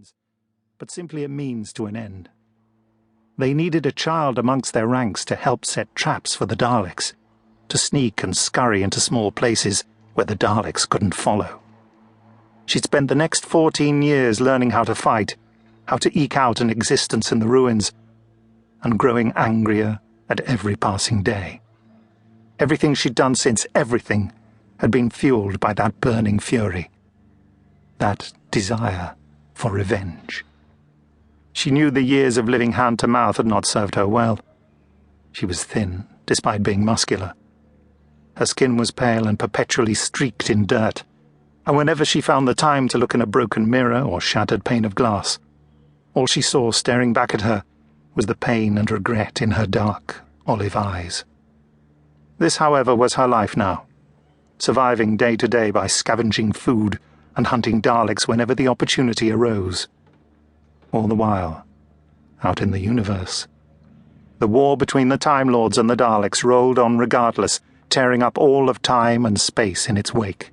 humans, but simply a means to an end. They needed a child amongst their ranks to help set traps for the Daleks, to sneak and scurry into small places where the Daleks couldn't follow. She'd spent the next 14 years learning how to fight, how to eke out an existence in the ruins, and growing angrier at every passing day. Everything she'd done since, everything, had been fueled by that burning fury, that desire for revenge. She knew the years of living hand to mouth had not served her well. She was thin, despite being muscular. Her skin was pale and perpetually streaked in dirt, and whenever she found the time to look in a broken mirror or shattered pane of glass, all she saw staring back at her was the pain and regret in her dark, olive eyes. This, however, was her life now, surviving day to day by scavenging food and hunting Daleks whenever the opportunity arose. All the while, out in the universe, the war between the Time Lords and the Daleks rolled on regardless, tearing up all of time and space in its wake.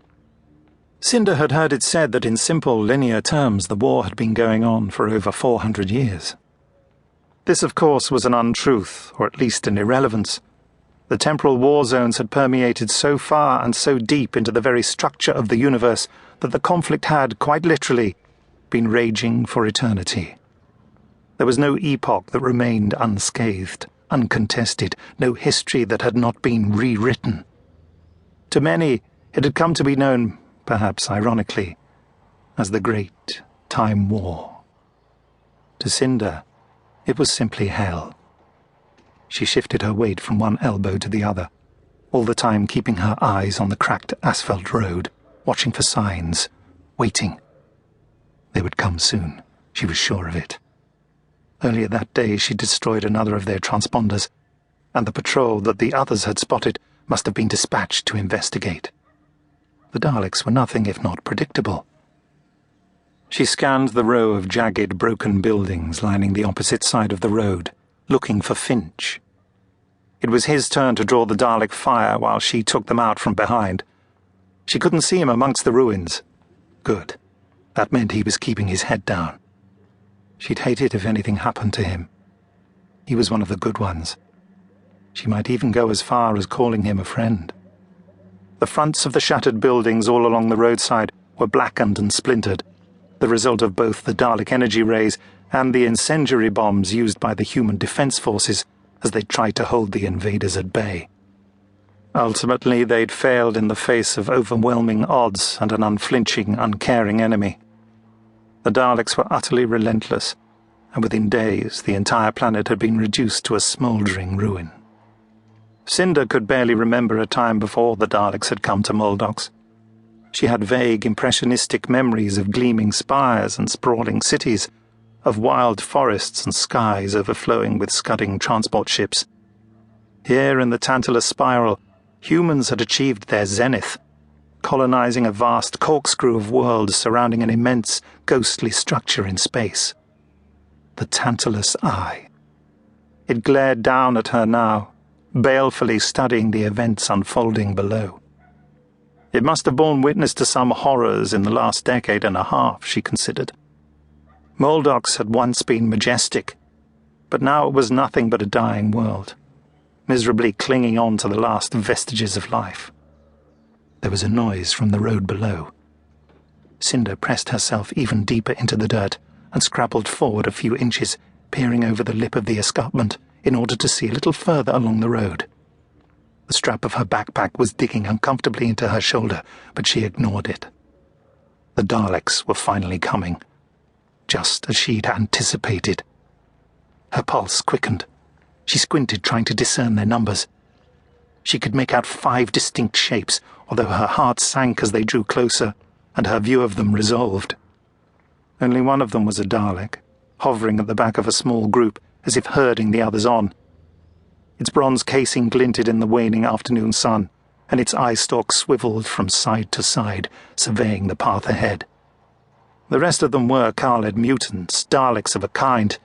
Cinder had heard it said that in simple, linear terms the war had been going on for over 400 years. This, of course, was an untruth, or at least an irrelevance. The temporal war zones had permeated so far and so deep into the very structure of the universe that the conflict had, quite literally, been raging for eternity. There was no epoch that remained unscathed, uncontested, no history that had not been rewritten. To many, it had come to be known, perhaps ironically, as the Great Time War. To Cinder, it was simply hell. She shifted her weight from one elbow to the other, all the time keeping her eyes on the cracked asphalt road, watching for signs, waiting. They would come soon, she was sure of it. Earlier that day she destroyed another of their transponders, and the patrol that the others had spotted must have been dispatched to investigate. The Daleks were nothing if not predictable. She scanned the row of jagged, broken buildings lining the opposite side of the road, looking for Finch. It was his turn to draw the Dalek fire while she took them out from behind. She couldn't see him amongst the ruins. Good. That meant he was keeping his head down. She'd hate it if anything happened to him. He was one of the good ones. She might even go as far as calling him a friend. The fronts of the shattered buildings all along the roadside were blackened and splintered, the result of both the Dalek energy rays and the incendiary bombs used by the human defense forces as they tried to hold the invaders at bay. Ultimately, they'd failed in the face of overwhelming odds and an unflinching, uncaring enemy. The Daleks were utterly relentless, and within days the entire planet had been reduced to a smouldering ruin. Cinder could barely remember a time before the Daleks had come to Moldox. She had vague, impressionistic memories of gleaming spires and sprawling cities, of wild forests and skies overflowing with scudding transport ships. Here in the Tantalus Spiral, humans had achieved their zenith, colonizing a vast corkscrew of worlds surrounding an immense, ghostly structure in space. The Tantalus Eye. It glared down at her now, balefully studying the events unfolding below. It must have borne witness to some horrors in the last decade and a half, she considered. Moldox had once been majestic, but now it was nothing but a dying world, miserably clinging on to the last vestiges of life. There was a noise from the road below. Cinder pressed herself even deeper into the dirt and scrabbled forward a few inches, peering over the lip of the escarpment in order to see a little further along the road. The strap of her backpack was digging uncomfortably into her shoulder, but she ignored it. The Daleks were finally coming, just as she'd anticipated. Her pulse quickened. She squinted, trying to discern their numbers. She could make out 5 distinct shapes, although her heart sank as they drew closer, and her view of them resolved. Only one of them was a Dalek, hovering at the back of a small group, as if herding the others on. Its bronze casing glinted in the waning afternoon sun, and its eye stalk swiveled from side to side, surveying the path ahead. The rest of them were Khaled mutants, Daleks of a kind,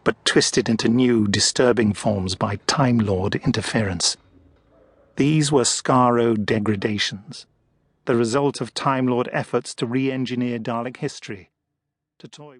but twisted into new, disturbing forms by Time Lord interference. These were Skaro degradations, the result of Time Lord efforts to re-engineer Dalek history, to toy